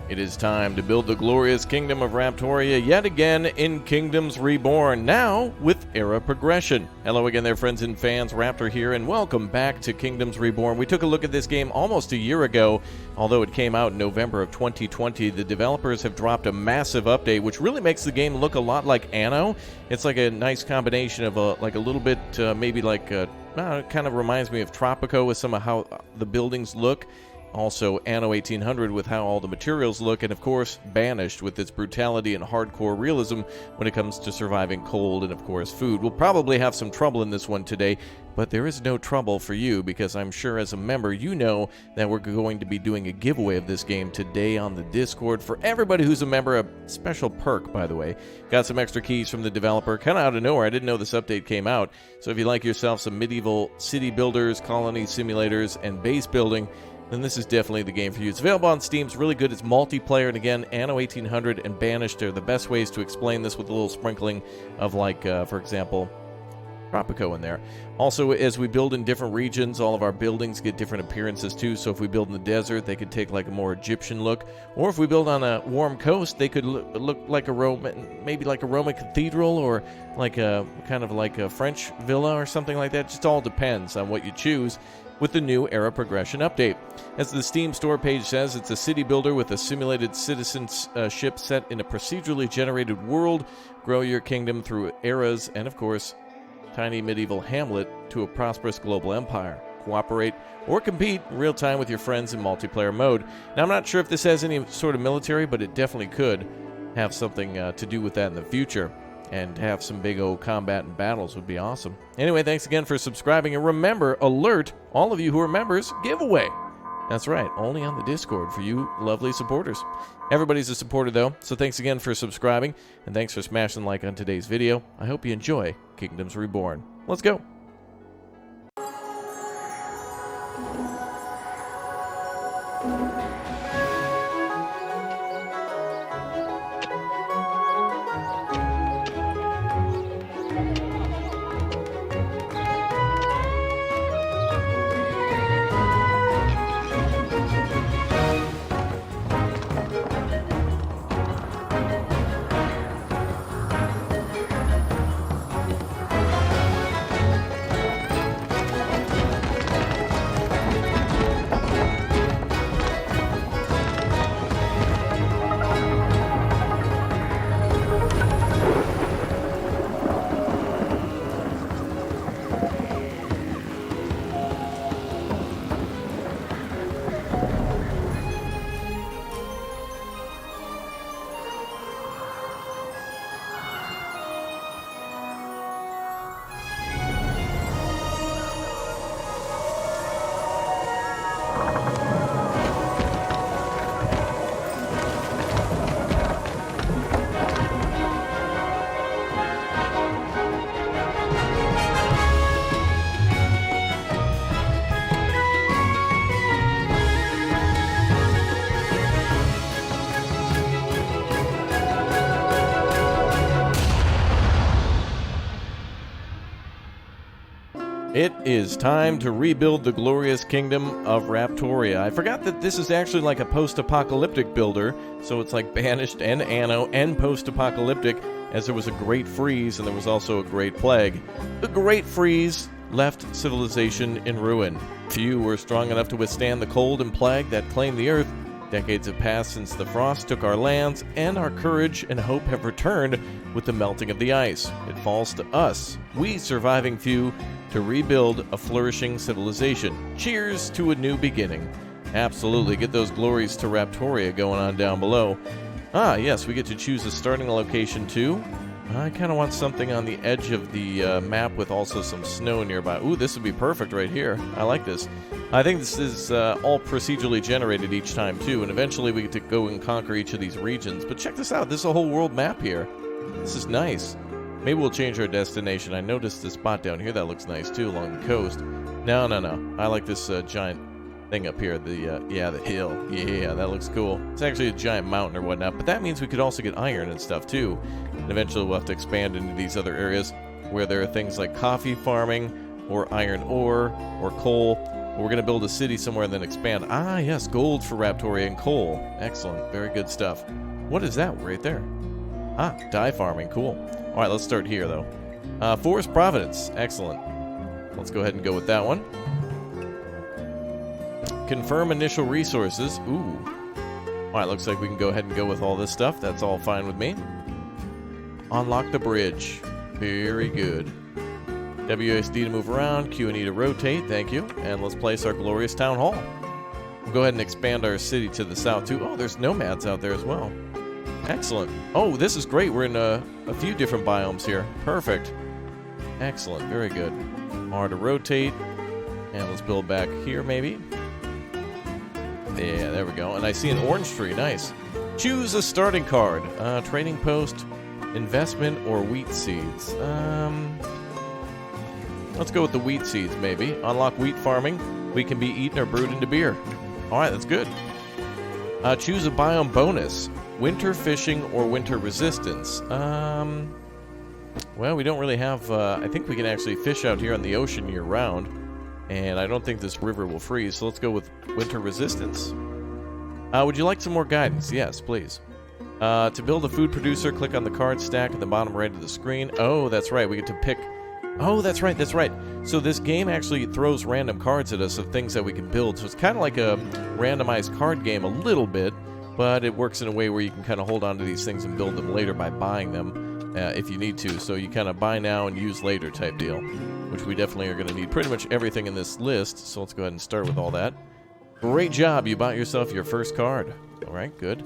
It is time to build the glorious kingdom of Raptoria yet again in Kingdoms Reborn, now with era progression. Hello again there, friends and fans. Raptor here, and welcome back to Kingdoms Reborn. We took a look at this game almost a year ago, although it came out in November of 2020. The developers have dropped a massive update, which really makes the game look a lot like Anno. It's like a nice combination of a little bit, maybe like, it kind of reminds me of Tropico with some of how the buildings look. Also, Anno 1800 with how all the materials look, and of course, Banished with its brutality and hardcore realism when it comes to surviving cold and of course food. We'll probably have some trouble in this one today, but there is no trouble for you because I'm sure as a member you know that we're going to be doing a giveaway of this game today on the Discord for everybody who's a member. A special perk, by the way. Got some extra keys from the developer, kind of out of nowhere. I didn't know this update came out. So if you like yourself some medieval city builders, colony simulators, and base building, then this is definitely the game for you. It's available on Steam. It's really good. It's multiplayer. And again, Anno 1800 and Banished are the best ways to explain this with a little sprinkling of, like, for example, Tropico in there. Also, as we build in different regions, all of our buildings get different appearances too. So if we build in the desert, they could take like a more Egyptian look. Or if we build on a warm coast, they could look like a Roman, maybe like a Roman cathedral, or like a kind of like a French villa or something like that. Just all depends on what you choose with the new era progression update. As the Steam store page says, it's a city builder with a simulated citizenship set in a procedurally generated world. Grow your kingdom through eras and, of course, tiny medieval hamlet to a prosperous global empire. Cooperate or compete in real time with your friends in multiplayer mode. Now, I'm not sure if this has any sort of military, but it definitely could have something to do with that in the future. And have some big old combat and battles would be awesome. Anyway, thanks again for subscribing. And remember, alert, all of you who are members, giveaway. That's right, only on the Discord for you lovely supporters. Everybody's a supporter, though, so thanks again for subscribing. And thanks for smashing like on today's video. I hope you enjoy Kingdoms Reborn. Let's go. It is time to rebuild the glorious kingdom of Raptoria. I forgot that this is actually like a post-apocalyptic builder, so it's like Banished and Anno and post-apocalyptic, as there was a great freeze and there was also a great plague. The great freeze left civilization in ruin. Few were strong enough to withstand the cold and plague that claimed the earth. Decades have passed since the frost took our lands, and our courage and hope have returned with the melting of the ice. It falls to us, we surviving few, to rebuild a flourishing civilization. Cheers to a new beginning. Absolutely, get those glories to Raptoria going on down below. Ah, yes, we get to choose a starting location too. I kind of want something on the edge of the map with also some snow nearby. Ooh, this would be perfect right here. I like this. I think this is all procedurally generated each time too, and eventually we get to go and conquer each of these regions. But check this out, this is a whole world map here. This is nice. Maybe we'll change our destination. I noticed this spot down here that looks nice too along the coast. No. I like this giant thing up here, the hill. Yeah, that looks cool. It's actually a giant mountain or whatnot, but that means we could also get iron and stuff too. And eventually we'll have to expand into these other areas where there are things like coffee farming, or iron ore, or coal, We're going to build a city somewhere and then expand. Ah, yes, gold for Raptoria and coal. Excellent. Very good stuff. What is that right there? Ah, dye farming. Cool. All right, let's start here, though. Forest Providence. Excellent. Let's go ahead and go with that one. Confirm initial resources. Ooh. All right, looks like we can go ahead and go with all this stuff. That's all fine with me. Unlock the bridge. Very good. WASD to move around, Q and E to rotate, thank you. And let's place our glorious town hall. We'll go ahead and expand our city to the south too. Oh, there's nomads out there as well. Excellent. Oh, this is great. We're in a few different biomes here. Perfect. Excellent. Very good. R to rotate. And let's build back here maybe. Yeah, there we go. And I see an orange tree. Nice. Choose a starting card. Trading post, investment, or wheat seeds. Let's go with the wheat seeds, maybe. Unlock wheat farming. We can be eaten or brewed into beer. All right, that's good. Choose a biome bonus. Winter fishing or winter resistance. Well, we don't really have... I think we can actually fish out here on the ocean year-round. And I don't think this river will freeze, so let's go with winter resistance. Would you like some more guidance? Yes, please. To build a food producer, click on the card stack at the bottom right of the screen. Oh, that's right. We get to pick... Oh, that's right, that's right. So this game actually throws random cards at us of things that we can build. So it's kind of like a randomized card game a little bit, but it works in a way where you can kind of hold on to these things and build them later by buying them if you need to. So you kind of buy now and use later type deal, which we definitely are going to need pretty much everything in this list. So let's go ahead and start with all that. Great job, you bought yourself your first card. All right, good.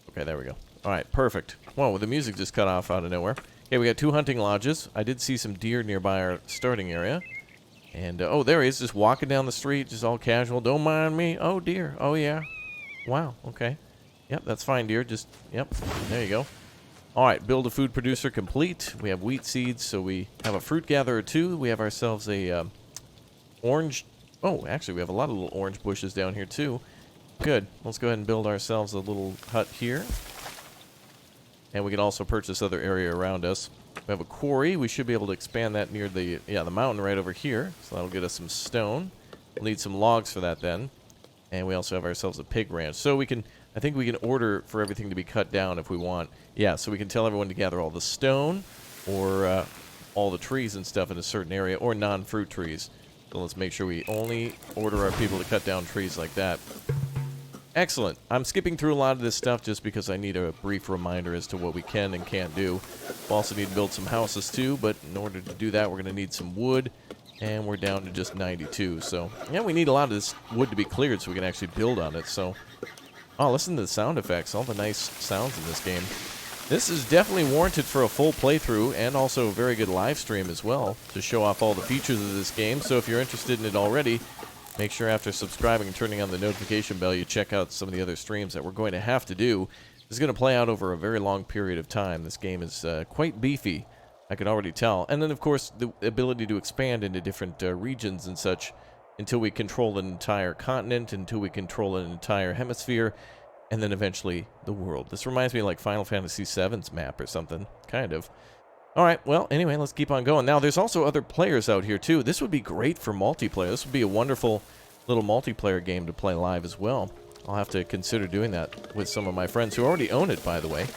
Okay, there we go. All right, perfect. Whoa, the music just cut off out of nowhere. Okay, we got 2 hunting lodges. I did see some deer nearby our starting area. And, oh, there he is, just walking down the street, just all casual. Don't mind me. Oh, dear. Oh, yeah. Wow, okay. Yep, that's fine, dear. Just, yep, there you go. All right, build a food producer complete. We have wheat seeds, so we have a fruit gatherer, too. We have ourselves a orange... Oh, actually, we have a lot of little orange bushes down here, too. Good. Let's go ahead and build ourselves a little hut here. And we can also purchase other area around us. We have a quarry. We should be able to expand that near the mountain right over here. So that'll get us some stone. We'll need some logs for that then. And we also have ourselves a pig ranch. So we can, I think we can order for everything to be cut down if we want. Yeah, so we can tell everyone to gather all the stone or all the trees and stuff in a certain area or non-fruit trees. So let's make sure we only order our people to cut down trees like that. Excellent. I'm skipping through a lot of this stuff just because I need a brief reminder as to what we can and can't do. We also need to build some houses too, but in order to do that, we're going to need some wood, and we're down to just 92. So, yeah, we need a lot of this wood to be cleared so we can actually build on it. So, oh, listen to the sound effects, all the nice sounds in this game. This is definitely warranted for a full playthrough and also a very good live stream as well to show off all the features of this game. So if you're interested in it already, make sure after subscribing and turning on the notification bell, you check out some of the other streams that we're going to have to do. This is going to play out over a very long period of time. This game is quite beefy, I can already tell. And then, of course, the ability to expand into different regions and such until we control an entire continent, until we control an entire hemisphere, and then eventually the world. This reminds me of like Final Fantasy VII's map or something, kind of. Alright, well, anyway, let's keep on going. Now, there's also other players out here, too. This would be great for multiplayer. This would be a wonderful little multiplayer game to play live as well. I'll have to consider doing that with some of my friends who already own it, by the way.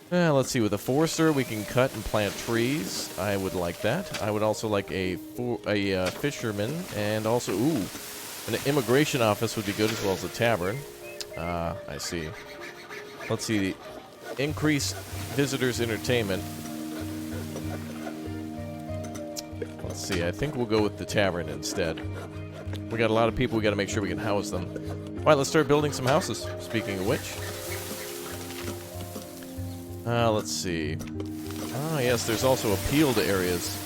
Let's see, with a forester, we can cut and plant trees. I would like that. I would also like a fisherman, and also, ooh, an immigration office would be good, as well as a tavern. I see. Let's see, increase visitors' entertainment. Let's see, I think we'll go with the tavern instead. We got a lot of people, we got to make sure we can house them. All right, let's start building some houses, speaking of which. Let's see. Ah, yes, there's also appeal to areas.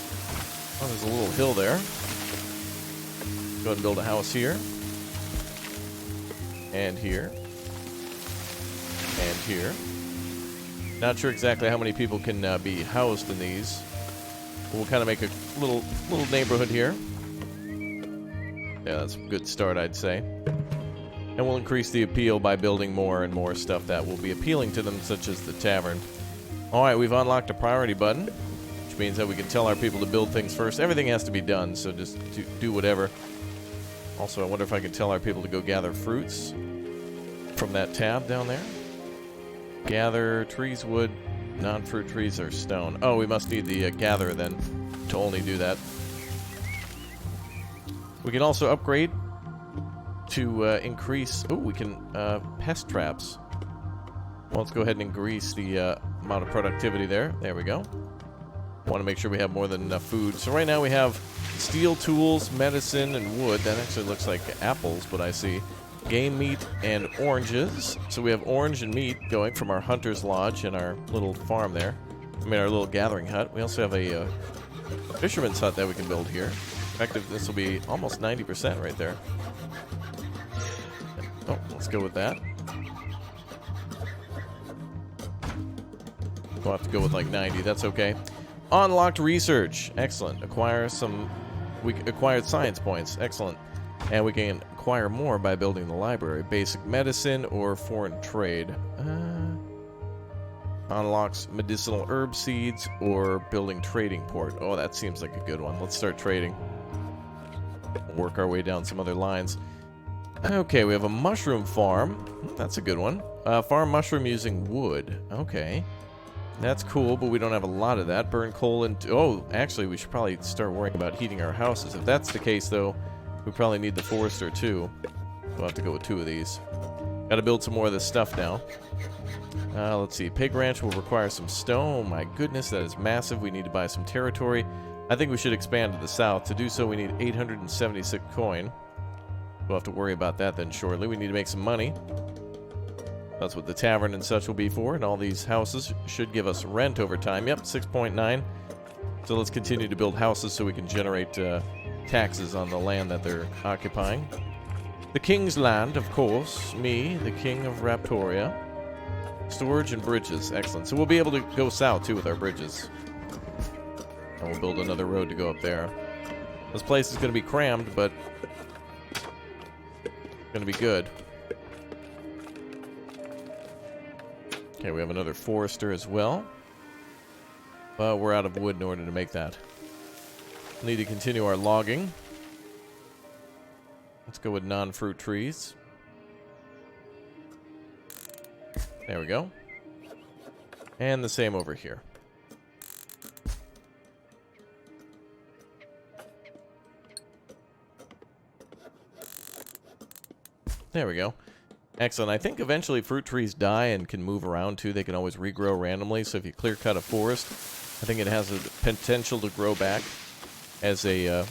Oh, there's a little hill there. Go ahead and build a house here. And here. And here. Not sure exactly how many people can be housed in these. But we'll kind of make a little neighborhood here. Yeah, that's a good start, I'd say. And we'll increase the appeal by building more and more stuff that will be appealing to them, such as the tavern. Alright, we've unlocked a priority button, which which means that we can tell our people to build things first. Everything has to be done, so just do whatever. Also, I wonder if I can tell our people to go gather fruits from that tab down there. Gather trees, wood, non-fruit trees are stone. Oh, we must need the gatherer then to only do that. We can also upgrade to increase... Oh, we can pest traps. Well, let's go ahead and increase the amount of productivity there. There we go. Want to make sure we have more than enough food. So right now we have steel tools, medicine, and wood. That actually looks like apples, but I see game meat and oranges. So we have orange and meat going from our hunter's lodge and our little farm there. I mean, our little gathering hut. We also have a fisherman's hut that we can build here. In fact, this will be almost 90% right there. Oh, let's go with that. We'll have to go with like 90. That's okay. Unlocked research. Excellent. We acquired science points. Excellent. And we can acquire more by building the library. Basic medicine or foreign trade. Unlocks medicinal herb seeds or building trading port. Oh, that seems like a good one. Let's start trading. Work our way down some other lines. Okay, we have a mushroom farm. That's a good one. Farm mushroom using wood. Okay. That's cool, but we don't have a lot of that. Burn coal and... Oh, actually, we should probably start worrying about heating our houses. If that's the case, though, we probably need the forester, too. We'll have to go with 2 of these. Gotta build some more of this stuff now. Let's see. Pig ranch will require some stone. Oh, my goodness, that is massive. We need to buy some territory. I think we should expand to the south. To do so, we need 876 coin. We'll have to worry about that then shortly. We need to make some money. That's what the tavern and such will be for, and all these houses should give us rent over time. Yep, 6.9. So let's continue to build houses so we can generate taxes on the land that they're occupying. The king's land, of course. Me, the king of Raptoria. Storage and bridges. Excellent. So we'll be able to go south, too, with our bridges. And we'll build another road to go up there. This place is going to be crammed, but going to be good. Okay, we have another forester as well. But we're out of wood in order to make that. We'll need to continue our logging. Let's go with non-fruit trees. There we go. And the same over here. There we go. Excellent. I think eventually fruit trees die and can move around too. They can always regrow randomly. So if you clear cut a forest, I think it has a potential to grow back as a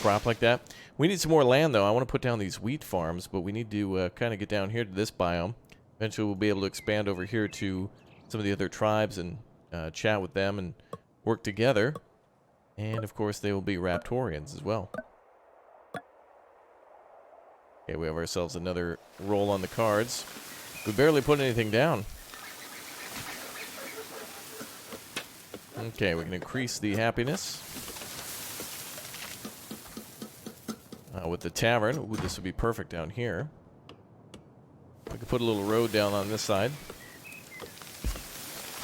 crop like that. We need some more land though. I want to put down these wheat farms, but we need to kind of get down here to this biome. Eventually we'll be able to expand over here to some of the other tribes and chat with them and work together. And of course they will be Raptorians as well. Okay, we have ourselves another roll on the cards. We barely put anything down. Okay, we can increase the happiness. With the tavern. Ooh, this would be perfect down here. We could put a little road down on this side.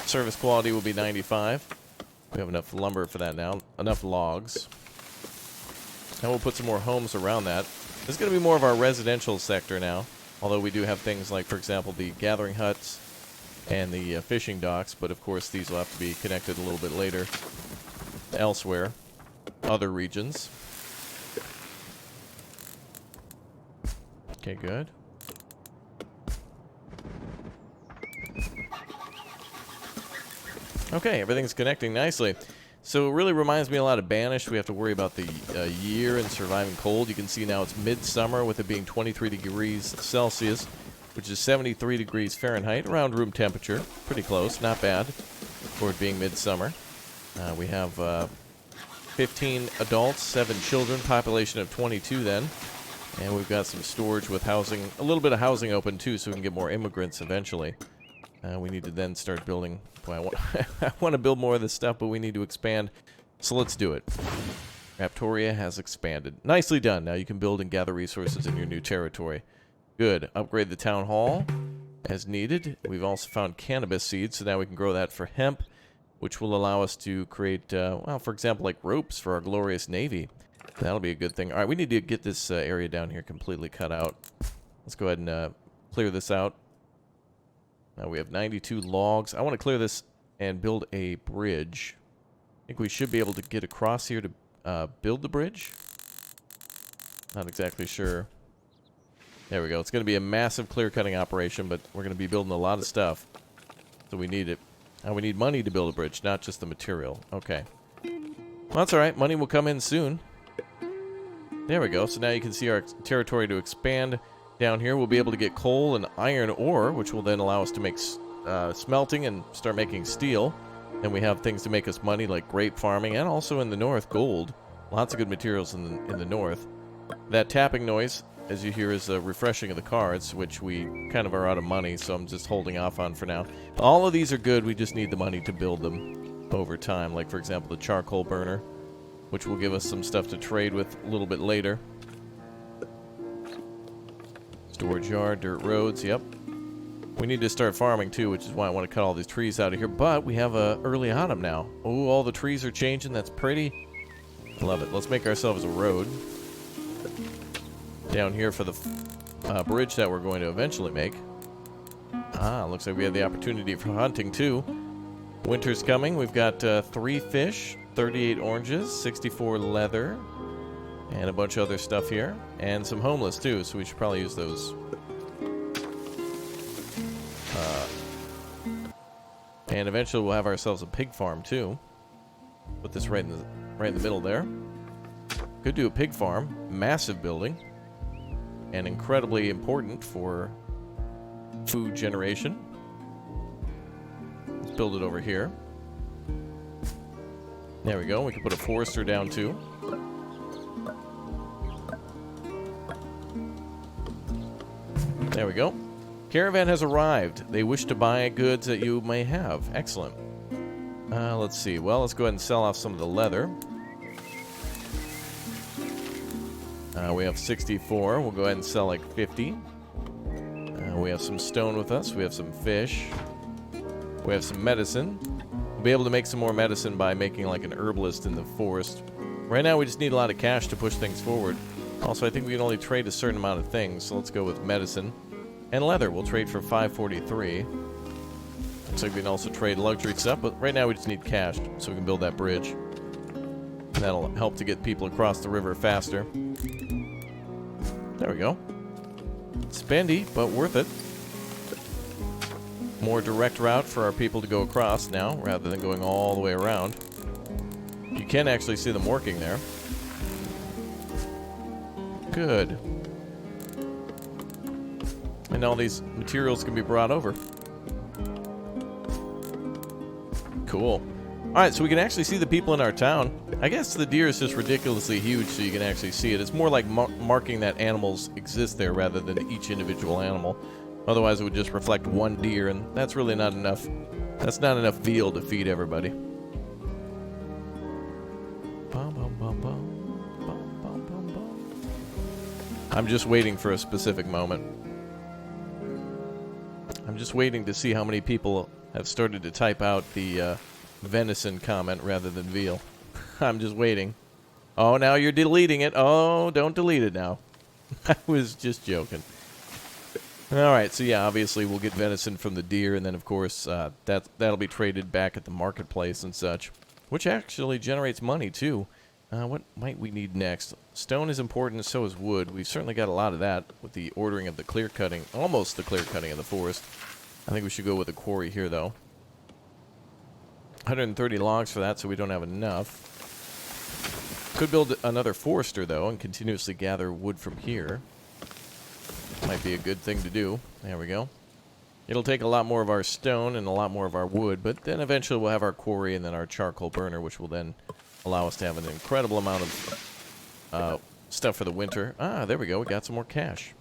Service quality will be 95. We have enough lumber for that now. Enough logs. And we'll put some more homes around that. This is going to be more of our residential sector now. Although we do have things like, for example, the gathering huts and the fishing docks. But of course, these will have to be connected a little bit later elsewhere. Other regions. Okay, good. Okay, everything's connecting nicely. So it really reminds me a lot of Banished. We have to worry about the year and surviving cold. You can see now it's midsummer with it being 23 degrees Celsius, which is 73 degrees Fahrenheit, around room temperature. Pretty close, not bad for it being midsummer. We have 15 adults, 7 children, population of 22 then. And we've got some storage with housing, a little bit of housing open too, so we can get more immigrants eventually. We need to then start building. Boy, I want to build more of this stuff, but we need to expand. So let's do it. RAPTORIA has expanded. Nicely done. Now you can build and gather resources in your new territory. Good. Upgrade the town hall as needed. We've also found cannabis seeds, so now we can grow that for hemp. which will allow us to create, well, for example, like ropes for our glorious navy. That'll be a good thing. All right, we need to get this area down here completely cut out. Let's go ahead and clear this out. Now we have 92 logs. I want to clear this and build a bridge. I think we should be able to get across here to build the bridge. Not exactly sure. There we go. It's going to be a massive clear-cutting operation, but we're going to be building a lot of stuff. So we need it. We need money to build a bridge, not just the material. Okay. Well, that's all right. Money will come in soon. There we go. So now you can see our territory to expand down here. We'll be able to get coal and iron ore, which will then allow us to make smelting and start making steel. And we have things to make us money like grape farming, and also in the north, gold. Lots of good materials in the north. That tapping noise, as you hear, is a refreshing of the cards, which we kind of are out of money, so I'm just holding off on for now. All of these are good. We just need the money to build them over time. Like, for example, the charcoal burner, which will give us some stuff to trade with a little bit later. Storage yard, dirt roads, yep. We need to start farming too, which is why I want to cut all these trees out of here. But we have early autumn now. Oh, all the trees are changing. That's pretty. Love it. Let's make ourselves a road down here for the bridge that we're going to eventually make. Looks like we have the opportunity for hunting too. Winter's coming. We've got 3 fish, 38 oranges, 64 leather, and a bunch of other stuff here. And some homeless too, so we should probably use those. And eventually we'll have ourselves a pig farm too. Put this right in the middle there. Could do a pig farm. Massive building. And incredibly important for food generation. Let's build it over here. There we go. We can put a forester down too. There we go. Caravan has arrived. They wish to buy goods that you may have. Excellent. Let's see. Well, let's go ahead and sell off some of the leather. We have 64. We'll go ahead and sell like 50. We have some stone with us. We have some fish. We have some medicine. We'll be able to make some more medicine by making like an herbalist in the forest. Right now we just need a lot of cash to push things forward. Also, I think we can only trade a certain amount of things, so let's go with medicine. And leather, we'll trade for 543. Looks like we can also trade luxury stuff, but right now we just need cash so we can build that bridge. And that'll help to get people across the river faster. There we go. Spendy, but worth it. More direct route for our people to go across now, rather than going all the way around. You can actually see them working there. Good. And all these materials can be brought over. Cool. Alright, so we can actually see the people in our town. I guess the deer is just ridiculously huge so you can actually see it. It's more like marking that animals exist there rather than each individual animal. Otherwise it would just reflect one deer, and that's really not enough. That's not enough veal to feed everybody. I'm just waiting for a specific moment. I'm just waiting to see how many people have started to type out the venison comment rather than veal. I'm just waiting. Oh, now you're deleting it. Oh, don't delete it now. I was just joking. Alright, so yeah, obviously we'll get venison from the deer, and then of course that'll be traded back at the marketplace and such, which actually generates money too. What might we need next? Stone is important, and so is wood. We've certainly got a lot of that with the ordering of the clear cutting, almost the clear cutting of the forest. I think we should go with a quarry here, though. 130 logs for that, so we don't have enough. Could build another forester, though, and continuously gather wood from here. Might be a good thing to do. There we go. It'll take a lot more of our stone and a lot more of our wood, but then eventually we'll have our quarry and then our charcoal burner, which will then allow us to have an incredible amount of stuff for the winter. There we go. We got some more cash.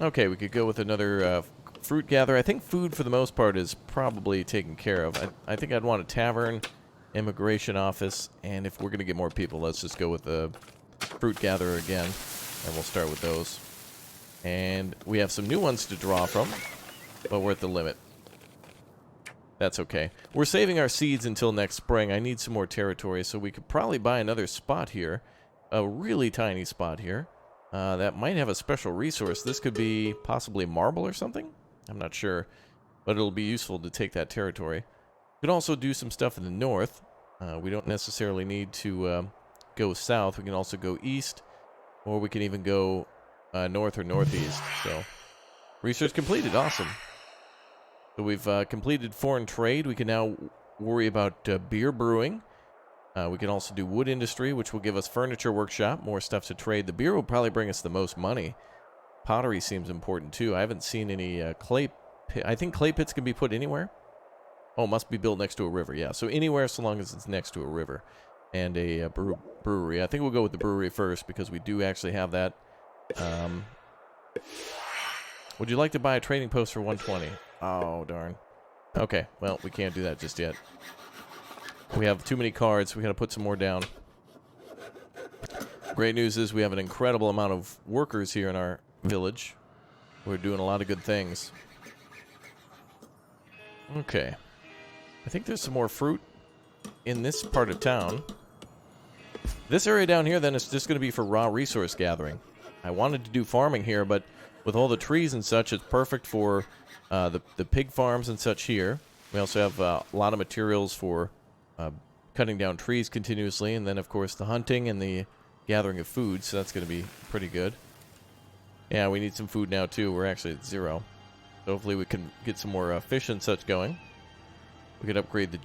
Okay, we could go with another fruit gather. I think food, for the most part, is probably taken care of. I think I'd want a tavern, immigration office, and if we're going to get more people, let's just go with the fruit gatherer again, and we'll start with those. And we have some new ones to draw from, but we're at the limit. That's okay. We're saving our seeds until next spring. I need some more territory, so we could probably buy another spot here. A really tiny spot here. That might have a special resource. This could be possibly marble or something? I'm not sure. But it'll be useful to take that territory. We could also do some stuff in the north. We don't necessarily need to go south. We can also go east. Or we can even go north or northeast. So, research completed. Awesome. So we've completed foreign trade. We can now worry about beer brewing. We can also do wood industry, which will give us furniture workshop, more stuff to trade. The beer will probably bring us the most money. Pottery seems important too. I haven't seen any clay pit. I think clay pits can be put anywhere. Oh, must be built next to a river. Yeah, so anywhere so long as it's next to a river. And a brewery. I think we'll go with the brewery first because we do actually have that. Would you like to buy a trading post for 120? Oh, darn. Okay, well, we can't do that just yet. We have too many cards. We got to put some more down. Great news is we have an incredible amount of workers here in our village. We're doing a lot of good things. Okay. I think there's some more fruit in this part of town. This area down here, then, is just going to be for raw resource gathering. I wanted to do farming here, but with all the trees and such, it's perfect for the pig farms and such here. We also have a lot of materials for cutting down trees continuously, and then, of course, the hunting and the gathering of food, so that's going to be pretty good. Yeah, we need some food now, too. We're actually at 0. So hopefully we can get some more fish and such going. We could upgrade the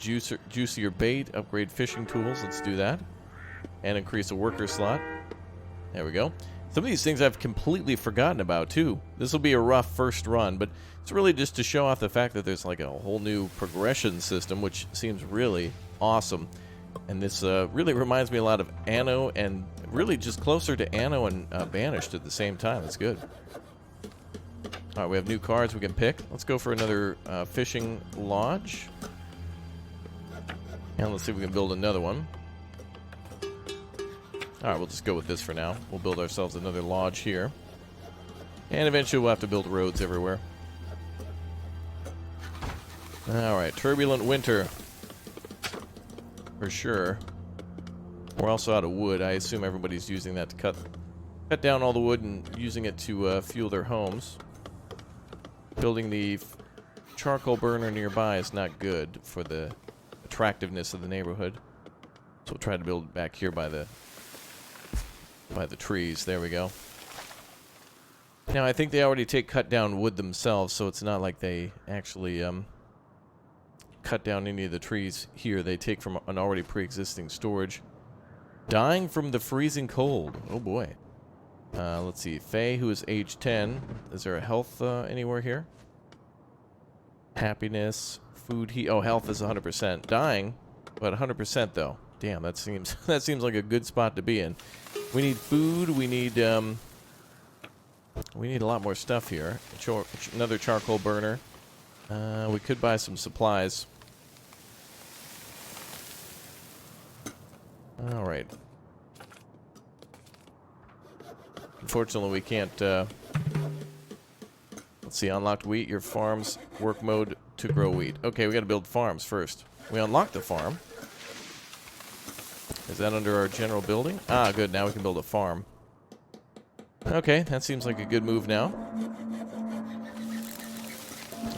juicier bait, upgrade fishing tools. Let's do that. And increase a worker slot. There we go. Some of these things I've completely forgotten about, too. This will be a rough first run, but it's really just to show off the fact that there's like a whole new progression system, which seems really awesome. And this really reminds me a lot of Anno, and really just closer to Anno and Banished at the same time. It's good. Alright, we have new cards we can pick. Let's go for another fishing lodge. And let's see if we can build another one. Alright, we'll just go with this for now. We'll build ourselves another lodge here. And eventually we'll have to build roads everywhere. Alright, turbulent winter. For sure. We're also out of wood. I assume everybody's using that to cut down all the wood and using it to fuel their homes. Building the charcoal burner nearby is not good for the attractiveness of the neighborhood. So we'll try to build it back here by the trees. There we go. Now I think they already cut down wood themselves, so it's not like they actually cut down any of the trees here. They take from an already pre-existing storage. Dying from the freezing cold. Oh boy. Let's see. Faye, who is age 10. Is there a health anywhere here? Happiness, food, oh, health is 100%. Dying, but 100% though. Damn, that seems like a good spot to be in. We need food. We need a lot more stuff here. Another charcoal burner. We could buy some supplies. All right. Unfortunately, we can't. Let's see. Unlocked wheat. Your farm's work mode to grow wheat. Okay, we got to build farms first. We unlocked the farm. Is that under our general building? Ah, good. Now we can build a farm. Okay, that seems like a good move now.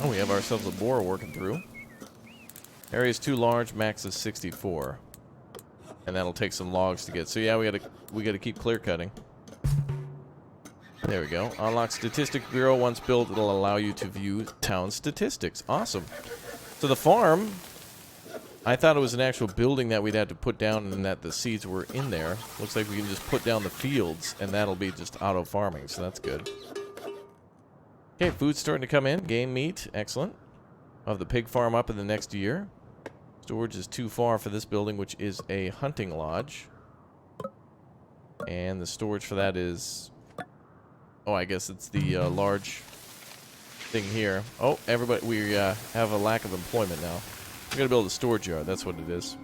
Oh, we have ourselves a borer working through. Area is too large. Max is 64. And that'll take some logs to get. So yeah, we gotta keep clear cutting. There we go. Unlock Statistics Bureau. Once built, it'll allow you to view town statistics. Awesome. So the farm, I thought it was an actual building that we'd have to put down and that the seeds were in there. Looks like we can just put down the fields and that'll be just auto farming, so that's good. Okay, food's starting to come in. Game meat. Excellent. I'll have the pig farm up in the next year. Storage is too far for this building, which is a hunting lodge. And the storage for that is... Oh, I guess it's the large thing here. Oh, everybody, we have a lack of employment now. We gotta build a storage yard, that's what it is.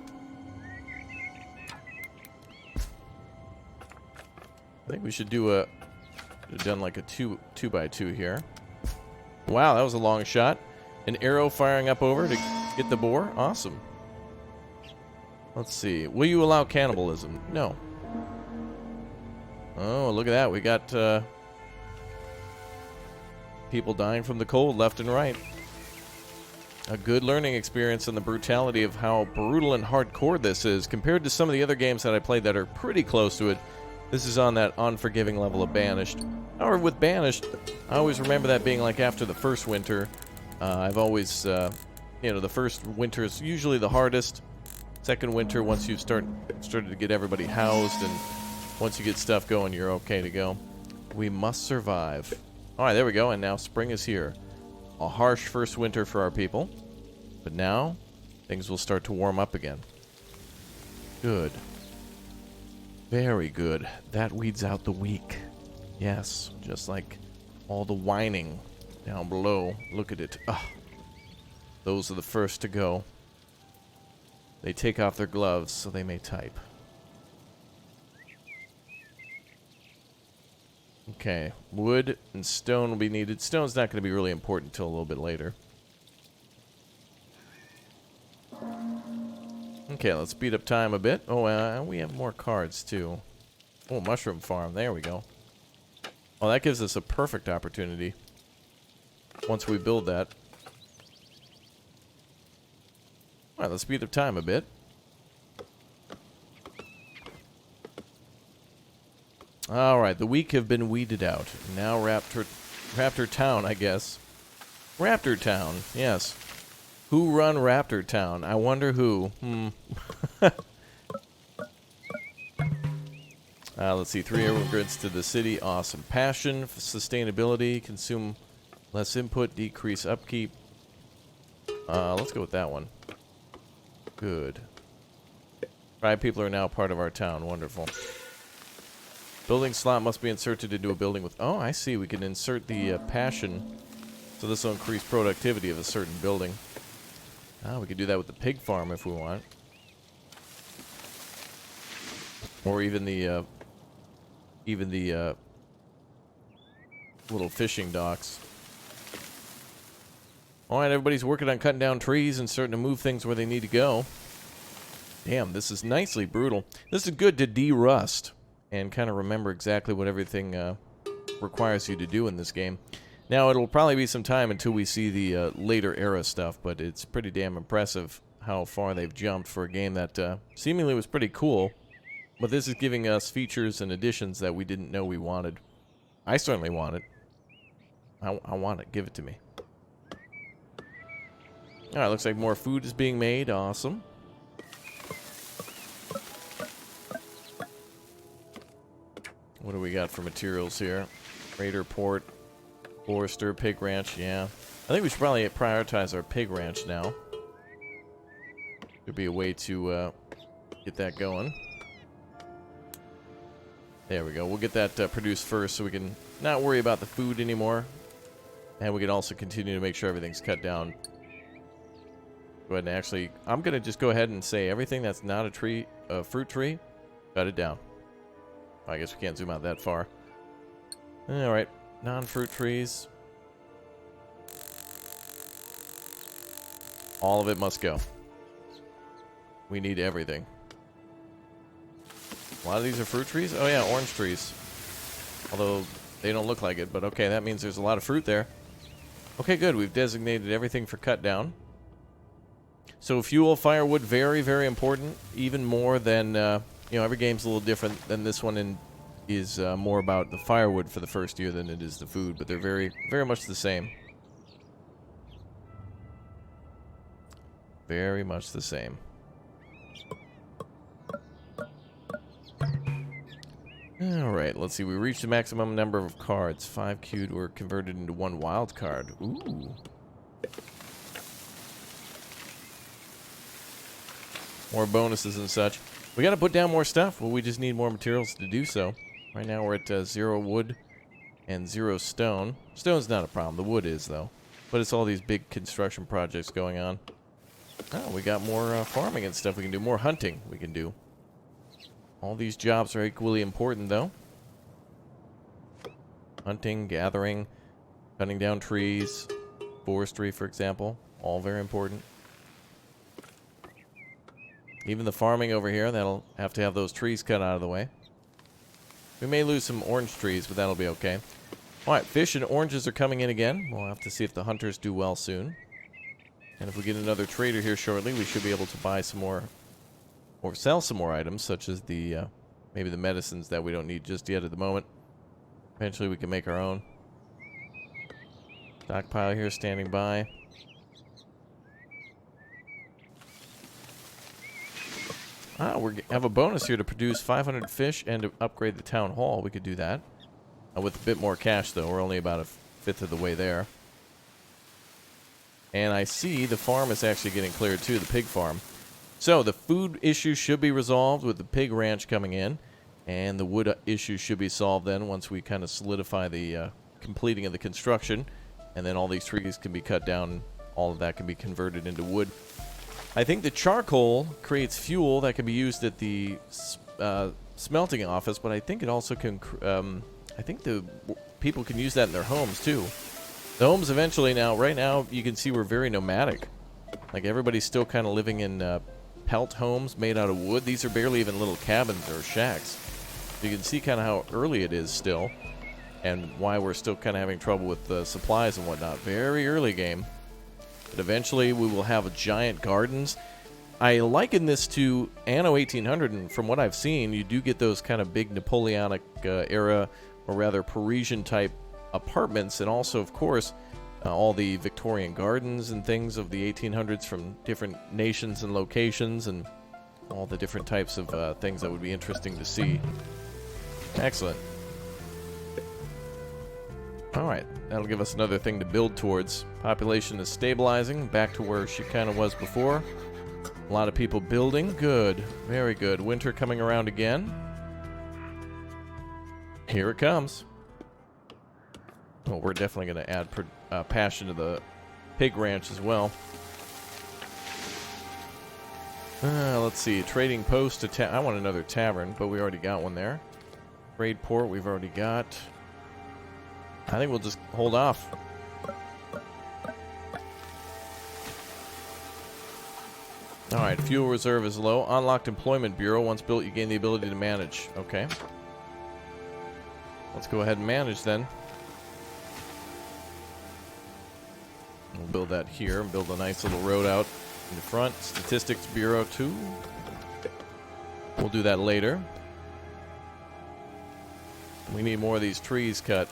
I think we should do done like a 2x2 here. Wow, that was a long shot. An arrow firing up over to Get the boar? Awesome. Let's see. Will you allow cannibalism? No. Oh, look at that. We got people dying from the cold left and right. A good learning experience in the brutality of how brutal and hardcore this is compared to some of the other games that I played that are pretty close to it. This is on that unforgiving level of Banished. However, with Banished, I always remember that being like after the first winter. I've always, you know, the first winter is usually the hardest. Second winter, once you've started to get everybody housed, and once you get stuff going, you're okay to go. We must survive. All right, there we go, and now spring is here. A harsh first winter for our people, but now things will start to warm up again. Good. Very good. That weeds out the weak. Yes, just like all the whining down below. Look at it. Ugh. Those are the first to go. They take off their gloves so they may type. Okay, wood and stone will be needed. Stone's not going to be really important until a little bit later. Okay, let's speed up time a bit. Oh, we have more cards, too. Oh, mushroom farm. There we go. Oh, that gives us a perfect opportunity once we build that. All right, let's speed up time a bit. All right, the weak have been weeded out. Now Raptor Town, I guess. Raptor Town, yes. Who run Raptor Town? I wonder who. Let's see, 3 immigrants to the city. Awesome. Passion, sustainability, consume less input, decrease upkeep. Let's go with that one. Good. 5 people are now part of our town. Wonderful. Building slot must be inserted into a building with... Oh, I see. We can insert the passion. So this will increase productivity of a certain building. We could do that with the pig farm if we want. Or even the little fishing docks. Alright, everybody's working on cutting down trees and starting to move things where they need to go. Damn, this is nicely brutal. This is good to de-rust and kind of remember exactly what everything requires you to do in this game. Now, it'll probably be some time until we see the later era stuff, but it's pretty damn impressive how far they've jumped for a game that seemingly was pretty cool. But this is giving us features and additions that we didn't know we wanted. I certainly want it. I want it. Give it to me. Alright, looks like more food is being made. Awesome. What do we got for materials here? Raider Port, Forester, Pig Ranch, yeah. I think we should probably prioritize our pig ranch now. There'd be a way to get that going. There we go. We'll get that produced first so we can not worry about the food anymore. And we can also continue to make sure everything's cut down. Go ahead and actually... I'm going to just go ahead and say everything that's not a tree, a fruit tree, cut it down. I guess we can't zoom out that far. Alright, non-fruit trees. All of it must go. We need everything. A lot of these are fruit trees? Oh yeah, orange trees. Although they don't look like it, but okay, that means there's a lot of fruit there. Okay, good. We've designated everything for cut down. So fuel, firewood, very, very important. Even more than... you know, every game's a little different than this one, and is more about the firewood for the first year than it is the food, but they're very, very much the same. Very much the same. Alright, let's see. We reached the maximum number of cards. 5 queued were converted into 1 wild card. Ooh. More bonuses and such. We gotta put down more stuff. Well, we just need more materials to do so. Right now we're at 0 wood and 0 stone. Stone's not a problem. The wood is, though. But it's all these big construction projects going on. Oh, we got more farming and stuff we can do. More hunting we can do. All these jobs are equally important, though. Hunting, gathering, cutting down trees, forestry, for example. All very important. Even the farming over here, that'll have to have those trees cut out of the way. We may lose some orange trees, but that'll be okay. Alright, fish and oranges are coming in again. We'll have to see if the hunters do well soon. And if we get another trader here shortly, we should be able to buy some more, or sell some more items, such as the, maybe the medicines that we don't need just yet at the moment. Eventually we can make our own. Stockpile here standing by. We have a bonus here to produce 500 fish and to upgrade the town hall. We could do that. With a bit more cash, though. We're only about a fifth of the way there. And I see the farm is actually getting cleared, too, the pig farm. So, the food issue should be resolved with the pig ranch coming in. And the wood issue should be solved then once we kind of solidify the completing of the construction. And then all these trees can be cut down. All of that can be converted into wood. I think the charcoal creates fuel that can be used at the smelting office, but I think it also can, I think the people can use that in their homes too. The homes eventually now, right now, you can see we're very nomadic. Like everybody's still kind of living in pelt homes made out of wood. These are barely even little cabins or shacks. So you can see kind of how early it is still and why we're still kind of having trouble with supplies and whatnot. Very early game. But eventually we will have giant gardens. I liken this to Anno 1800, and from what I've seen, you do get those kind of big Napoleonic era, or rather Parisian type apartments, and also, of course, all the Victorian gardens and things of the 1800s from different nations and locations, and all the different types of things that would be interesting to see. Excellent. Alright, that'll give us another thing to build towards. Population is stabilizing, back to where she kind of was before. A lot of people building. Good. Very good. Winter coming around again. Here it comes. Well, we're definitely going to add passion to the pig ranch as well. Let's see. Trading post to I want another tavern, but we already got one there. Trade port we've already got. I think we'll just hold off. Alright, fuel reserve is low. Unlocked employment bureau. Once built, you gain the ability to manage. Okay. Let's go ahead and manage then. We'll build that here and build a nice little road out in the front. Statistics bureau too. We'll do that later. We need more of these trees cut.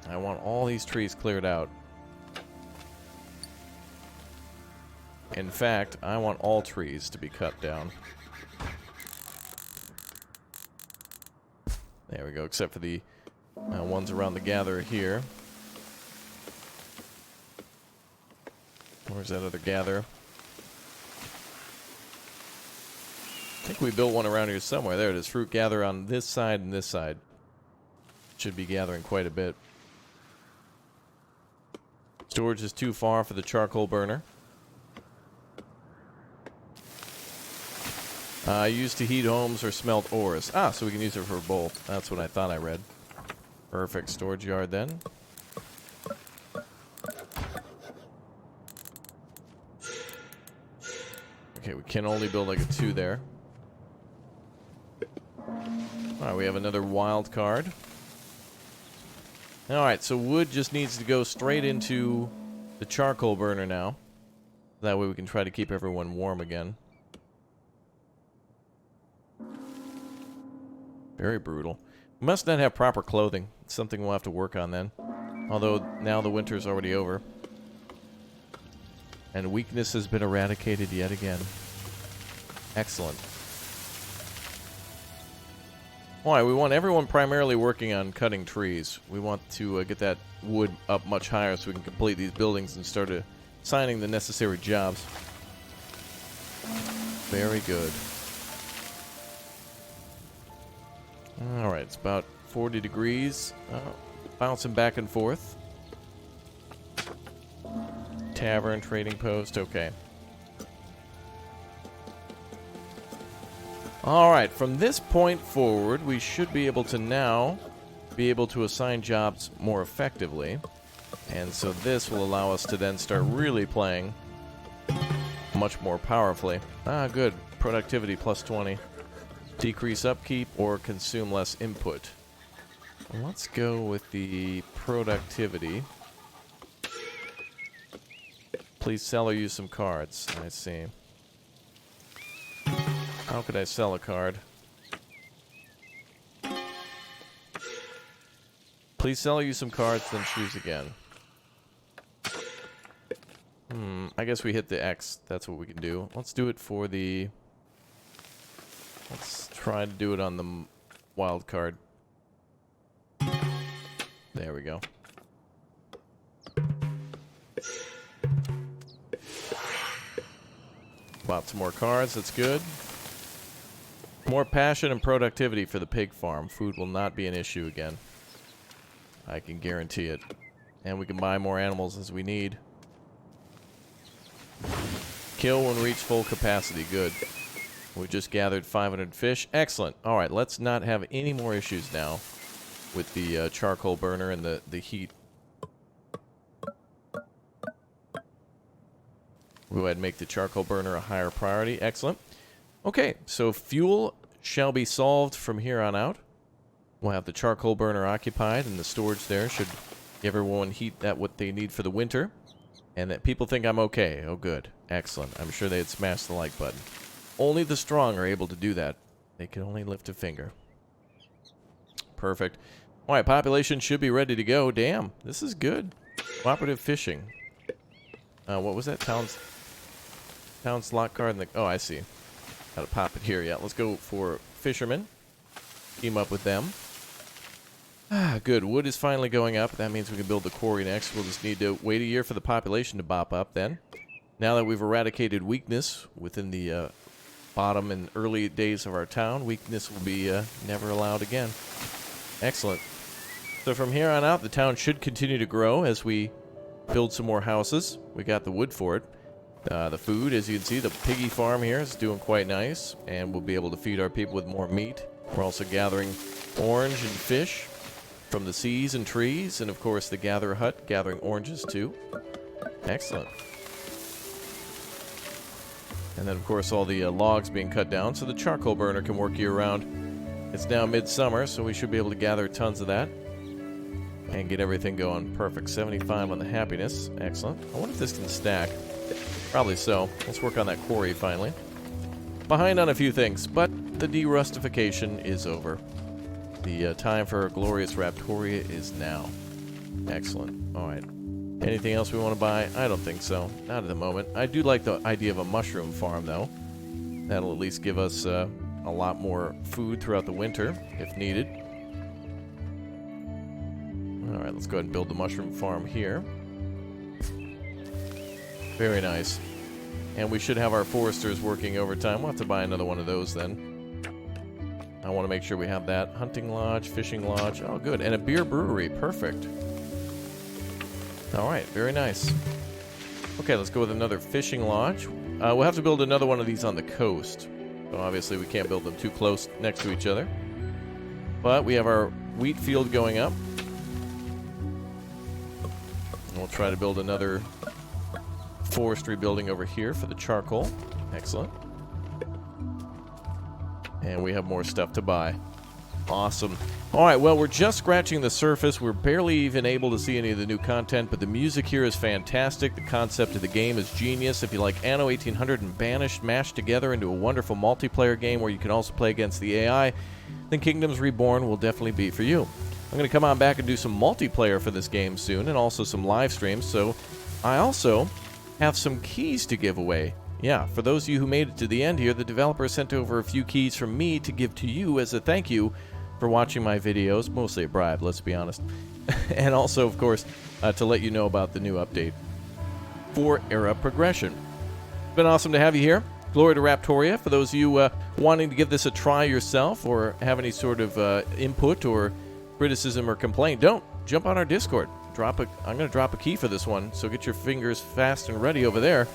I want all these trees cleared out. In fact, I want all trees to be cut down. There we go, except for the ones around the gatherer here. Where's that other gatherer? I think we built one around here somewhere. There it is. Fruit gatherer on this side and this side. Should be gathering quite a bit. Storage is too far for the charcoal burner. Used to heat homes or smelt ores. Ah, so we can use it for both. That's what I thought I read. Perfect. Storage yard then. Okay, we can only build like a 2 there. Alright, we have another wild card. Alright, so wood just needs to go straight into the charcoal burner now. That way we can try to keep everyone warm again. Very brutal. We must not have proper clothing. It's something we'll have to work on then. Although now the winter's already over. And weakness has been eradicated yet again. Excellent. Alright, we want everyone primarily working on cutting trees. We want to get that wood up much higher so we can complete these buildings and start assigning the necessary jobs. Very good. Alright, it's about 40 degrees. Bouncing back and forth. Tavern, trading post, okay. Alright, from this point forward, we should be able to now be able to assign jobs more effectively. And so this will allow us to then start really playing much more powerfully. Ah, good. Productivity plus 20. Decrease upkeep or consume less input. Let's go with the productivity. Please sell or use some cards. I see. How could I sell a card? Please sell or use some cards, then choose again. I guess we hit the X. That's what we can do. Let's do it for the... Let's try to do it on the wild card. There we go. Bought some more cards. That's good. More passion and productivity for the pig farm. Food will not be an issue again. I can guarantee it. And we can buy more animals as we need. Kill when reach full capacity. Good. We just gathered 500 fish. Excellent. Alright, let's not have any more issues now with the charcoal burner and the heat. We'll go ahead and make the charcoal burner a higher priority. Excellent. Okay, so fuel shall be solved from here on out. We'll have the charcoal burner occupied, and the storage there should give everyone heat that what they need for the winter. And that people think I'm okay. Oh, good. Excellent. I'm sure they'd smash the like button. Only the strong are able to do that. They can only lift a finger. Perfect. All right, population should be ready to go. Damn, this is good. Cooperative fishing. What was that? Town slot card. Oh, I see. Gotta pop it here. Yeah, let's go for fishermen. Team up with them. Ah, good. Wood is finally going up. That means we can build the quarry next. We'll just need to wait a year for the population to bop up then. Now that we've eradicated weakness within the bottom and early days of our town, weakness will be never allowed again. Excellent. So from here on out, the town should continue to grow as we build some more houses. We got the wood for it. The food, as you can see, the piggy farm here is doing quite nice, and we'll be able to feed our people with more meat. We're also gathering orange and fish from the seas and trees, and of course the gather hut gathering oranges too. Excellent. And then of course all the logs being cut down so the charcoal burner can work year-round. It's now midsummer, so we should be able to gather tons of that and get everything going. Perfect. 75 on the happiness. Excellent. I wonder if this can stack. Probably so. Let's work on that quarry finally. Behind on a few things, but the derustification is over. The time for glorious Raptoria is now. Excellent. Alright. Anything else we want to buy? I don't think so. Not at the moment. I do like the idea of a mushroom farm, though. That'll at least give us a lot more food throughout the winter, if needed. Alright, let's go ahead and build the mushroom farm here. Very nice. And we should have our foresters working overtime. We'll have to buy another one of those then. I want to make sure we have that. Hunting lodge, fishing lodge. Oh, good. And a beer brewery. Perfect. All right. Very nice. Okay, let's go with another fishing lodge. We'll have to build another one of these on the coast. So obviously we can't build them too close next to each other. But we have our wheat field going up. And we'll try to build another forestry building over here for the charcoal. Excellent. And we have more stuff to buy. Awesome. Alright, well, we're just scratching the surface. We're barely even able to see any of the new content, but the music here is fantastic. The concept of the game is genius. If you like Anno 1800 and Banished mashed together into a wonderful multiplayer game where you can also play against the AI, then Kingdoms Reborn will definitely be for you. I'm going to come on back and do some multiplayer for this game soon, and also some live streams, so I also have some keys to give away. Yeah, for those of you who made it to the end here, the developer sent over a few keys from me to give to you as a thank you for watching my videos. Mostly a bribe, let's be honest. And also, of course, to let you know about the new update for era progression. It's been awesome to have you here. Glory to Raptoria. For those of you wanting to give this a try yourself or have any sort of input or criticism or complaint, don't. Jump on our Discord. I'm going to drop a key for this one, so get your fingers fast and ready over there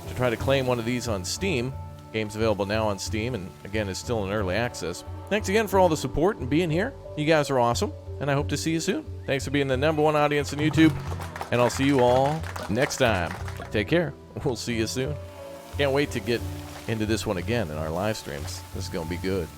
to try to claim one of these on Steam. Game's available now on Steam, and again, it's still in early access. Thanks again for all the support and being here. You guys are awesome, and I hope to see you soon. Thanks for being the #1 audience on YouTube, and I'll see you all next time. Take care. We'll see you soon. Can't wait to get into this one again in our live streams. This is going to be good.